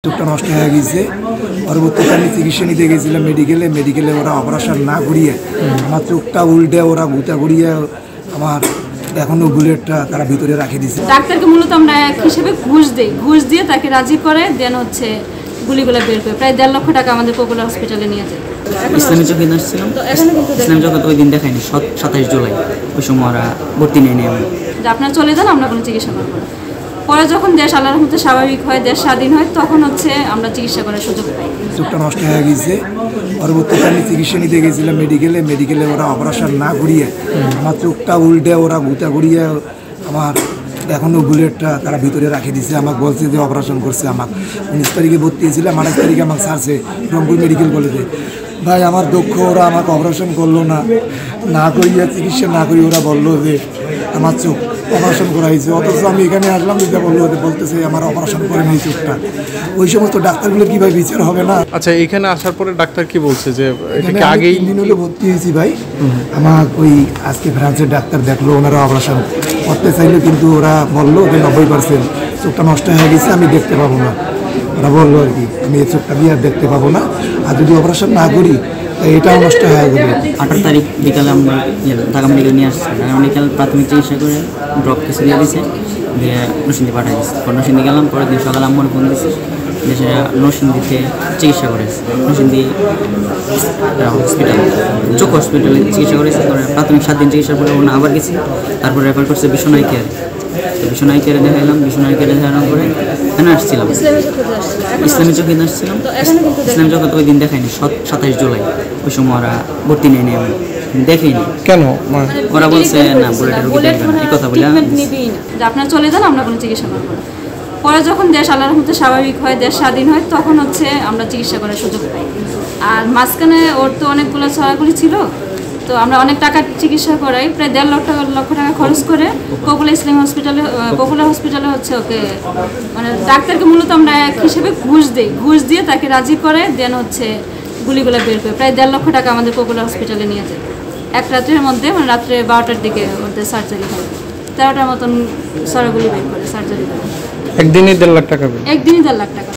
চোখটা নষ্ট হয়ে গেছে। পরবর্তীতে আমি চিকিৎসা নিতে গেছিলাম মেডিকেলে ওরা অপারেশন না করিয়ে আমার চোখটা উল্টে ওরা গুতা করিয়ে আমার এখনো বুলেটটা তারা ভিতরে রাখে দিয়েছে। ডাক্তারকে মূলত আমরা এক হিসেবে ঘুষ দিয়ে তাকে রাজি করে দেন হচ্ছে গুলিগুলো বের করে প্রায় 1.5 লক্ষ টাকা আমাদের পপুলার হসপিটালে নিয়ে যায়। ইসলামী চোখে আসছিলাম, ইসলামী চোখে তো ওই দিন দেখায়নি, 27 জুলাই ওই সময় ওরা ভর্তি নেয়নি। আমি যে আপনারা চলে যান, আমরা কোনো চিকিৎসা করবো না। পরে যখন দেশ আল্লাহর রহমতে স্বাভাবিক হয়, দেশ স্বাধীন হয়, তখন হচ্ছে আমরা চিকিৎসা করার সুযোগ পাই। চোখটা নষ্ট হয়ে গেছে। পরবর্তীতে আমি চিকিৎসা নিতে গেছিলাম মেডিকেলে ওরা অপারেশন না করিয়ে আমার চোখটা উল্টে ওরা গুতা করিয়ে আমার এখনও বুলেটটা তারা ভিতরে রাখে দিয়েছে। আমাকে বলছে যে অপারেশন করছে। আমার 19 তারিখে ভর্তি ছিলাম, 28 তারিখে আমাকে ছাড়ছে রংপুর মেডিকেল কলেজে। ভাই আমার দুঃখ, ওরা আমাকে অপারেশন করলো না করিয়ে চিকিৎসা না করিয়ে ওরা বললো যে আমার চোখ অপারেশন করা হয়েছে। অথচ আমি এখানে আসলাম যেটা বলতেছে আমার অপারেশন করে নেই চোখটা। ওই সমস্ত ডাক্তারগুলো কীভাবে বিচার হবে না? আচ্ছা, এখানে আসার পরে ডাক্তার কি বলছে যে এটাকে আগেই 3 দিন হলে ভর্তি হয়েছি ভাই। আমার ওই আজকে ফ্রান্সের ডাক্তার দেখলো, ওনারা অপারেশন করতে চাইলো, কিন্তু ওরা বললো যে 90% চোখটা নষ্ট হয়ে গেছে, আমি দেখতে পাবো না। ওরা বললো আর কি আমি এই চোখটা দিয়ে আর দেখতে পাবো না, আর যদি অপারেশন না করি এটাও নষ্ট হয়ে যাবে। 18 তারিখ বিকালে আমরা ঢাকা মেডিকেল নিয়ে আসছি। ঢাকা মেডিকেল প্রাথমিক চিকিৎসা করে ড্রপ কিছু দিয়ে দিয়েছে, দিয়ে নরসিংদী পাঠিয়ে দিচ্ছে। নরসিংদী গেলাম, পরের দিন সকালে আম্মুর ফোন দিয়েছে, দেশে নরসিংদীতে চিকিৎসা করেছে। নরসিংদী হসপিটাল, চোখ হসপিটালে চিকিৎসা করেছে। প্রাথমিক 7 দিন চিকিৎসার পরে ওনা আবার গেছি, তারপরে রেফার করছে বিশ্বনাথ কেয়ারে। তো বিশ্বনাথ কেয়ারে দেখাইলাম, বিশ্বনাথ কেয়ারে দেখানোর পরে এখানে আসছিলাম, ইসলামী চোখে আসছিলাম। ইসলামী চোখে তো ওই দিন দেখায়নি, 27 জুলাই ওই সময় ওরা ভর্তি নেয়নি। আমি দেখেইনি। কেন? ওরা বলছে না, বুলেটের রোগী দেখবে না, এই কথা বলে যে আপনারা চলে যান, আমরা কোনো চিকিৎসা করবো না। পরে যখন দেশ আল্লাহর রহমতে স্বাভাবিক হয়, দেশ স্বাধীন হয়, তখন হচ্ছে আমরা চিকিৎসা করার সুযোগ পাই। আর মাঝখানে ওর তো অনেকগুলো ছড়াগুলি ছিল, তো আমরা অনেক টাকার চিকিৎসা করাই, প্রায় 1.5 লক্ষ টাকা খরচ করে পপুলার হসপিটালে হচ্ছে ওকে মানে ডাক্তারকে মূলত আমরা এক হিসেবে ঘুষ দিয়ে তাকে রাজি করে দেন হচ্ছে গুলিগুলো বের করে প্রায় 1.5 লক্ষ টাকা আমাদের পপুলার হসপিটালে নিয়ে যায়। এক রাত্রের মধ্যে মানে রাত্রে 12টার দিকে ওদের সার্জারি হয়, 13টার মতন ছড়াগুলি বের করে সার্জারি করে। একদিনই 1.5 লাখ টাকা? একদিনই 1.5 লাখ টাকা।